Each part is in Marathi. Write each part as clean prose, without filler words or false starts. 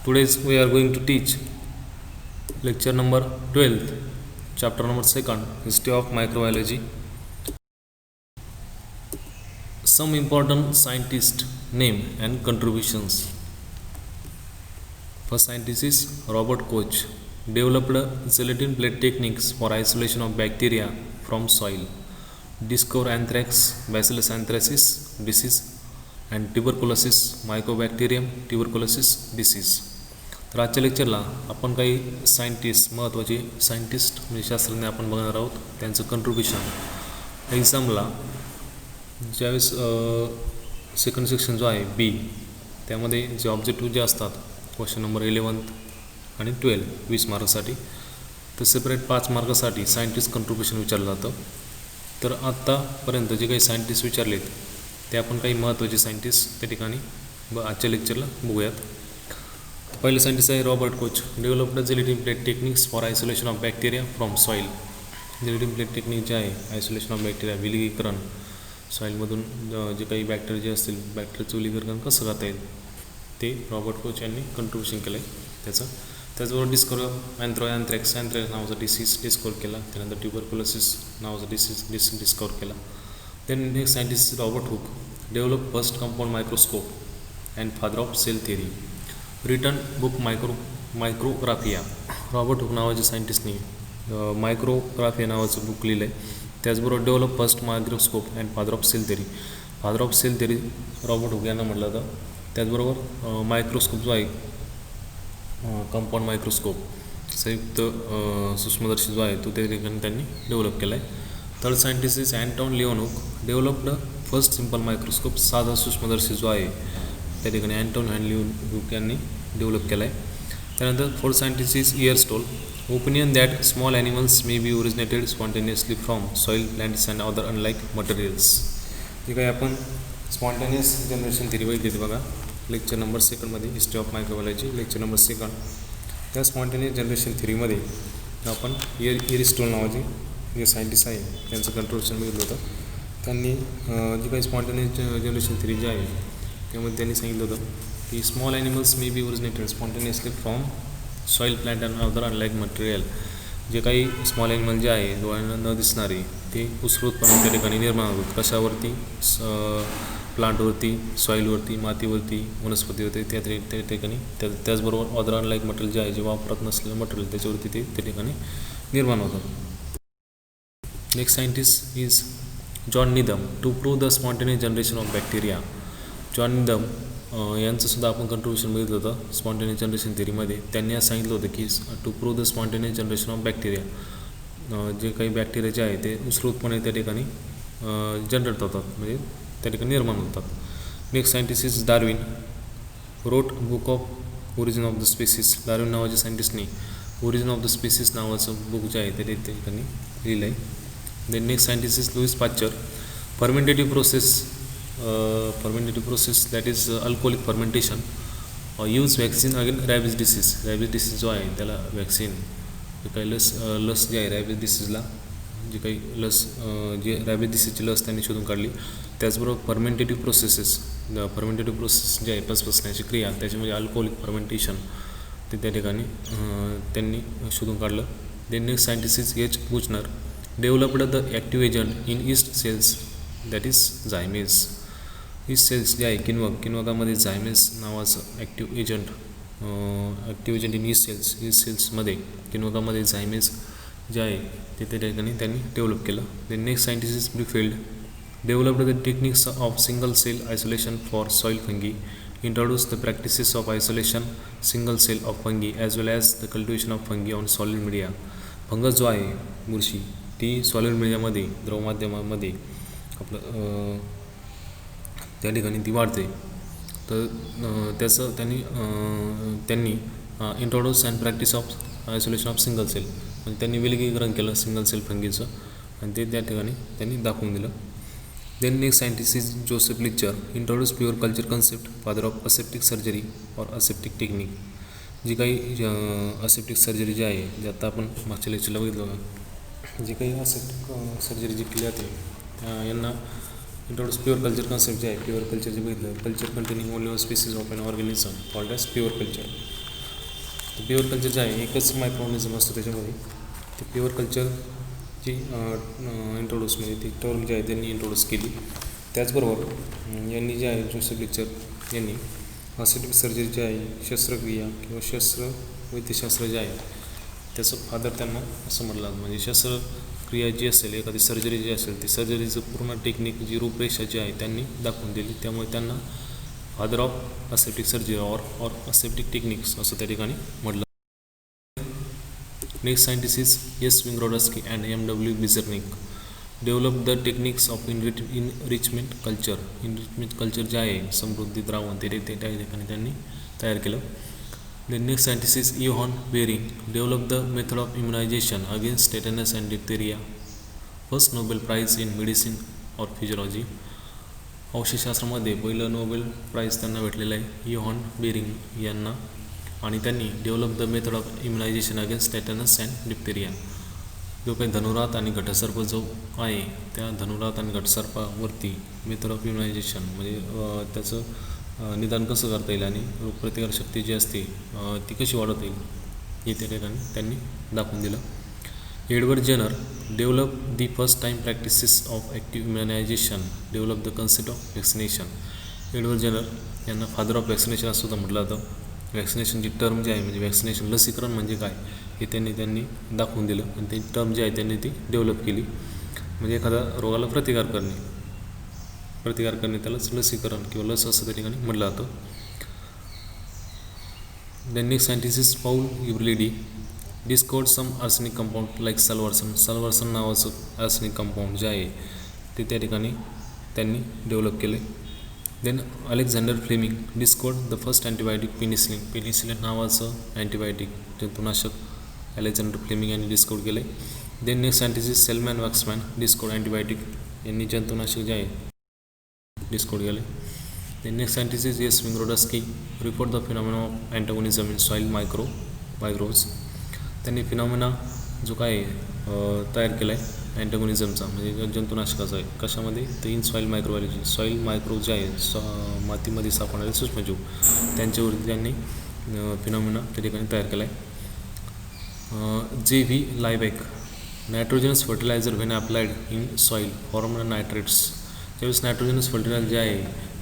Today we are going to teach lecture number 12, chapter number 2, History of Microbiology. Some important scientist name and contributions. First scientist is Robert Koch. Developed gelatin plate techniques for isolation of bacteria from soil. Discovered anthrax, Bacillus anthracis disease and tuberculosis, Mycobacterium tuberculosis disease. तर आजच्या लेक्चरला आपण काही सायंटिस्ट, महत्त्वाचे सायंटिस्ट म्हणजे शास्त्रज्ञ आपण बघणार आहोत, त्यांचं कंट्रीब्युशन. एक्झामला ज्यावेळेस सेकंड सेक्शन जो आहे बी, त्यामध्ये जे ऑब्जेक्टिव्ह जे असतात क्वेश्चन नंबर 11 आणि 12 20 मार्क्ससाठी, तर सेपरेट 5 मार्कासाठी सायंटिस्ट कंट्रीब्युशन विचारलं जातं. तर आत्तापर्यंत जे काही सायंटिस्ट विचारलेत ते आपण काही महत्त्वाचे सायंटिस्ट त्या ठिकाणी आजच्या लेक्चरला बघूयात. पहिलं सायंटिस्ट आहे Robert Koch. Developed gelatin plate techniques for isolation of bacteria from soil. Gelatin plate technique जे आहे आयसोलेशन ऑफ बॅक्टेरिया, विलगीकरण सॉईलमधून जे काही बॅक्टेरिया जे असतील, बॅक्टेरियाचं विलगीकरण कसं करता येईल ते रॉबर्ट कोच यांनी कंट्रीब्युशन केलं आहे त्याचं. त्याचबरोबर डिस्कवर अँथ्रॅक्स नावाचा डिसीज डिस्कवर केला. त्यानंतर ट्युबरक्युलोसिस नावाचा डिसीज डिस्कवर केला. Then next scientist Robert Hooke. Develop first compound microscope and father of cell theory. Written book Micrographia. Robert Hooke नावाच्या सायंटिस्टनी मायक्रोग्राफिया नावाचं बुक लिहिलं आहे. त्याचबरोबर develop first microscope and father of cell theory. Father of cell theory Robert Hooke यांना म्हटलं जातं. त्याचबरोबर मायक्रोस्कोप जो आहे, कंपाऊंड मायक्रोस्कोप, संयुक्त सूक्ष्मदर्शी जो आहे तो त्या ठिकाणी त्यांनी डेव्हलप केला आहे. Third scientist is Anton Leeuwenhoek. Developed first simple microscope. साधा सूक्ष्मदर्शी जो आहे त्या ठिकाणी अँटॉन लिओन हुक यांनी डेव्हलप केला आहे. त्यानंतर fourth scientist is Aristotle. Opinion that small animals may be originated spontaneously from soil, plants and other unlike materials. जे काही आपण स्पॉन्टेनियस जनरेशन थिअरी बघितली बघा लेक्चर नंबर 2मध्ये, history of microbiology lecture number 2. त्या स्पॉन्टेनियस जनरेशन थिअरीमध्ये आपण इयरस्टोल नावाचे जे सायंटिस्ट आहे त्यांचं कंट्रीब्युशन बघितलं होतं. त्यांनी जी काही स्पॉन्टेनियस जनरेशन थिअरी जी आहे त्यामध्ये त्यांनी सांगितलं होतं की small animals may be originated spontaneously from soil, plant and other unlike material. जे काही स्मॉल ॲनिमल जे आहे डोळ्यांना न दिसणारे ते उत्स्फूर्तपणे त्या ठिकाणी निर्माण होतात. कशावरती? प्लांटवरती, सॉईलवरती, मातीवरती, वनस्पतीवरती, त्या ठिकाणी त्याचबरोबर अदर अनलाईक मटेरियल जे आहे, जे वापरत नसलेलं मटेरियल त्याच्यावरती ते त्या ठिकाणी निर्माण होतात. Next scientist is John Needham. To prove the spontaneous generation of bacteria. John Needham यांचंसुद्धा आपण कंट्रीब्युशन बघितलं होतं स्पॉन्टेनियस जनरेशन थिअरीमध्ये. त्यांनी असं सांगितलं होतं की to prove the spontaneous generation of bacteria, जे काही बॅक्टेरिया जे आहे ते उत्स्फूर्तपणे त्या ठिकाणी जनरेट होतात, म्हणजे त्या ठिकाणी निर्माण होतात. Next scientist is Darwin. Wrote book of origin of the species. Darwin नावाच्या सायंटिस्टनी ओरिजिन ऑफ द स्पेसिस नावाचं बुक जे आहे ते त्या ठिकाणी लिहिलं आहे. Then next scientist is Louis Pasteur. Fermentative process that is alcoholic fermentation. Use vaccine again rabies disease. Rabies disease जो आहे त्याला वॅक्सिन, जे काही लस जे आहे रॅबिज डिसीजला, जे काही लस जे रॅबिज डिसीजची लस त्यांनी शोधून काढली. त्याचबरोबर फर्मेंटेटिव्ह प्रोसेस जे आहे पचपचण्याची क्रिया, त्याच्यामध्ये अल्कोहोलिक फर्मेंटेशन ते त्या ठिकाणी त्यांनी शोधून काढलं. Then next scientist is H Buchner. Developed the active agent in yeast cells that is zymase. Yeast cells जे आहे किनवकामध्ये झायमेज नावाचं ॲक्टिव्ह एजंट इन ईस्ट सेल्समध्ये किनवकामध्ये झायमेज जे आहे ते त्या ठिकाणी त्यांनी डेव्हलप केलं. Then next scientist is Brefeld. Developed the techniques of single cell isolation for soil fungi. Introduce the practices of isolation single cell of fungi as well as the cultivation of fungi on solid media. Fungus जो आहे बुरशी, ती सॉलिड मीडियामध्ये, द्रव माध्यमामध्ये आपलं त्या ठिकाणी ती वाढते. तर त्याचं त्यांनी introduce and practice of isolation of single cell, म्हणजे त्यांनी विलगीकरण केलं सिंगल सेल फंगीचं आणि ते त्या ठिकाणी त्यांनी दाखवून दिलं. Then next scientist is Joseph Lister. Introduce pure culture concept, father of aseptic surgery और असेप्टिक टेक्निक. जी काही असेप्टिक सर्जरी जी आहे, जे आता आपण मागच्या लेक्चरला बघितलं, जी काही असेप्टिक सर्जरी जी केली जाते यांना इंट्रोड्यूस प्युअर कल्चर कन्सेप्ट जे आहे, प्युअर कल्चर जे बघितलं, culture containing only species of an organism called as pure culture. Pure culture जे आहे एकच मायक्रोऑर्गॅनिझम असतो त्याच्यामध्ये. ते प्युअर कल्चरची इंट्रोड्यूस म्हणजे ती टर्म जी आहे त्यांनी इंट्रोड्यूस केली. त्याचबरोबर यांनी जे आहे जोसेफ लिक्चर यांनी असेप्टिक सर्जरी जे आहे शस्त्रक्रिया किंवा शस्त्रवैद्यशास्त्र जे आहे त्याचं फादर त्यांना असं म्हटलं जातं. म्हणजे शस्त्रक्रिया जी असेल एखादी सर्जरी जी असेल ती सर्जरीचं पूर्ण टेक्निक जी रूपरेषा जी आहे त्यांनी दाखवून दिली. त्यामुळे त्यांना फादर ऑफ असेप्टिक सर्जरी और असेप्टिक टेक्निक्स असं त्या ठिकाणी म्हटलं. Next scientist is S Winogradsky and M.W. Beijerinck develop the techniques of enrichment culture. Enrichment culture जे आहे समृद्धी द्रावण ते त्या ठिकाणी त्यांनी तयार केलं. The next scientist is Johan Behring develop the method of immunization against tetanus and diphtheria. First Nobel prize in medicine और फिजिओलॉजी. औषधशास्त्रामध्ये पहिलं नोबेल प्राईज त्यांना भेटलेलं आहे योहान बेरिंग यांना. आणि त्यांनी develop the method of immunization against tetanus and diphtheria. जो काही धनुरात आणि घटसर्प जो आहे त्या धनुरात आणि घटसर्पावरती मेथड ऑफ इम्युनायझेशन म्हणजे त्याचं निदान कसं करता येईल आणि रोगप्रतिकारशक्ती जी असते ती कशी वाढवता येईल हे त्या ठिकाणी त्यांनी दाखवून दिलं. Edward Jenner develop the first time practices of active immunization develop the concept of vaccination. Edward Jenner यांना फादर ऑफ व्हॅक्सिनेशन असं सुद्धा म्हटलं जातं. व्हॅक्सिनेशनची टर्म जी आहे म्हणजे व्हॅक्सिनेशन लसीकरण म्हणजे काय हे त्यांनी दाखवून दिलं आणि ती टर्म जी आहे त्यांनी ती डेव्हलप केली. म्हणजे एखाद्या रोगाला प्रतिकार करणे त्यालाच लसीकरण किंवा लस असं त्या ठिकाणी म्हटलं जातं. द नेक्स्ट सायंटिस्ट इज पाऊल युब्लिडी डिस्कवर्ड सम आर्सेनिक कंपाऊंड लाईक सल्वर्सन नावाचं आर्सेनिक कंपाऊंड जे आहे ते त्या ठिकाणी त्यांनी डेव्हलप केले. Then Alexander Fleming discovered the first antibiotic penicillin नावाचं अँटीबायोटिक जंतुनाशक अलेक्झांडर फ्लेमिंग यांनी डिस्कवर केले. Then next scientist is Selman Waksman discovered antibiotic यांनी जंतुनाशक जे आहे डिस्कवर केले. Then next scientist is S Winogradsky report the phenomena of antagonism in soil microbes. त्यांनी फिनॉमिना जो काय तयार केला आहे अँटागोनिझमचा म्हणजे जंतुनाशकाचा आहे कशामध्ये तर in soil microbiology. Soil micro जे आहे मातीमध्ये सापडणारे सूक्ष्मजीव त्यांच्यावरती त्यांनी फिनॉमिना त्या ठिकाणी तयार केला आहे. J.V. लायबॅक nitrogenous fertilizer when applied in soil form nitrates. ज्यावेळेस नायट्रोजनस फर्टिलायझर जे आहे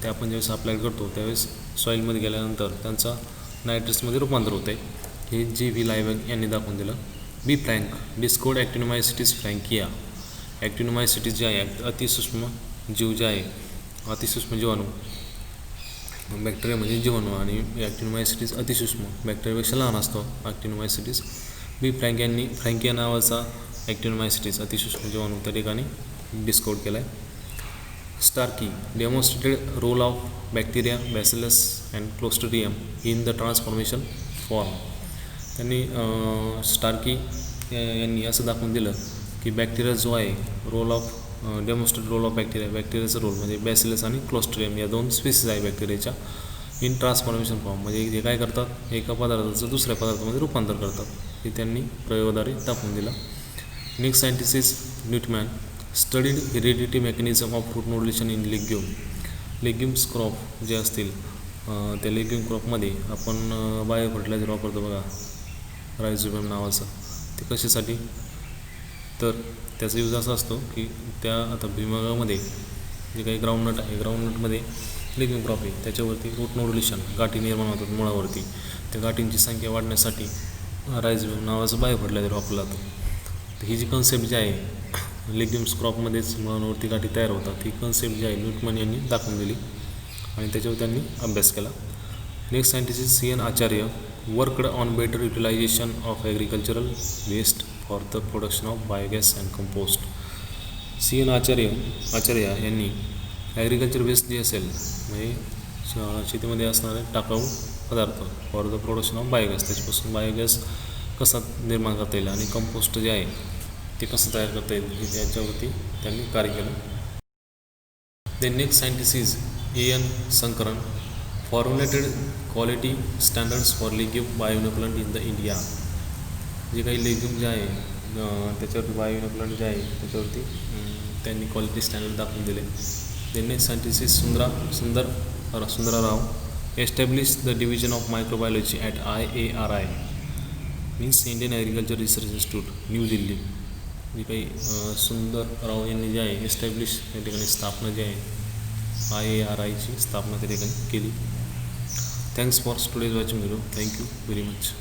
ते आपण ज्यावेळेस अप्लाय करतो त्यावेळेस सॉईलमध्ये गेल्यानंतर त्यांचा नायट्रेट्समध्ये रूपांतर होतं आहे. हे J.V. लायबॅक यांनी दाखवून दिलं. Be frank Discord ॲक्टिनोमायसिटीस फ्रँकिया. ॲक्टिनोमायसिटीस जे आहे अतिसूक्ष्म जीव जे आहे अतिसूक्ष्म जीवाणू बॅक्टेरिया म्हणजे जीवाणू आणि ॲक्टिनोमायसिटीस अतिसूक्ष्म बॅक्टेरियापेक्षा लहान असतो ॲक्टिनोमायसिटीस. बी फ्रँकिया नावाचा ॲक्टिनोमायसिटीस अतिसूक्ष्म जीवाणू त्या ठिकाणी डिस्कवर केला आहे. Starkey demonstrated role of bacteria bacillus and clostridium in the transformation form. त्यांनी स्टार्की यांनी असं दाखवून दिलं की बॅक्टेरिया जो आहे डेमॉन्स्ट्रेट रोल ऑफ बॅक्टेरियाचा रोल म्हणजे बॅसिलस आणि क्लोस्ट्रिडियम या दोन स्पीसीज आहे बॅक्टेरियाच्या इन ट्रान्सफॉर्मेशन फॉर्म म्हणजे हे काय करतात एका पदार्थाचं दुसऱ्या पदार्थामध्ये रूपांतर करतात हे त्यांनी प्रयोगाद्वारे दाखवून दिलं. Next scientist is Nutman studied heredity mechanism of fruit nutrition in legumes crop जे असतील त्या लेग्युम क्रॉपमध्ये आपण बायो फर्टिलायझर वापरतो बघा रायझोबियम नावाचं. ते कशासाठी तर त्याचा यूज असा असतो की त्या आता भुईमुगामध्ये जे काही ग्राउंडनट आहे ग्राउंडनटमध्ये लेग्युम क्रॉप आहे त्याच्यावरती रूट नोड्युलेशन गाठी निर्माण होतात मुळावरती. त्या गाठींची संख्या वाढण्यासाठी रायझोबियम नावाचं बायो फर्टिलायझर वापरलं जातं. ही जी कन्सेप्ट जी आहे लेग्युम्स क्रॉपमध्येच मुळांवरती गाठी तयार होतात ही कन्सेप्ट जी आहे न्यूटमॅन यांनी दाखवून दिली आणि त्याच्यावर त्यांनी अभ्यास केला. Next scientist is C.N. Acharya worked on better utilization of agricultural waste for the production of biogas and compost. C.N. Acharya यांनी ॲग्रिकल्चर वेस्ट जे असेल म्हणजे शेतीमध्ये असणारे टाकाऊ पदार्थ for the production of biogas त्याच्यापासून बायोगॅस कसा निर्माण करता येईल आणि कंपोस्ट जे आहे ते कसं तयार करता येईल हे त्याच्यावरती त्यांनी कार्य केलं. The next scientist is A.N. Shankaran formulated quality standards for legume bioinoculant in the India. जे काही लेग्युम जे आहे त्याच्यावरती बायोइनोक्युलंट जे आहे त्याच्यावरती त्यांनी क्वालिटी स्टँडर्ड दाखवून दिले. The next scientist is Sundara Rao establish the division of microbiology at IARI. Means Indian agriculture research institute new Delhi. जी काही सुंदरराव यांनी जे आहे एस्टॅब्लिश या ठिकाणी स्थापना जी आहे IARIची स्थापना त्या ठिकाणी केली. Thanks for today's watching video. Thank you very much.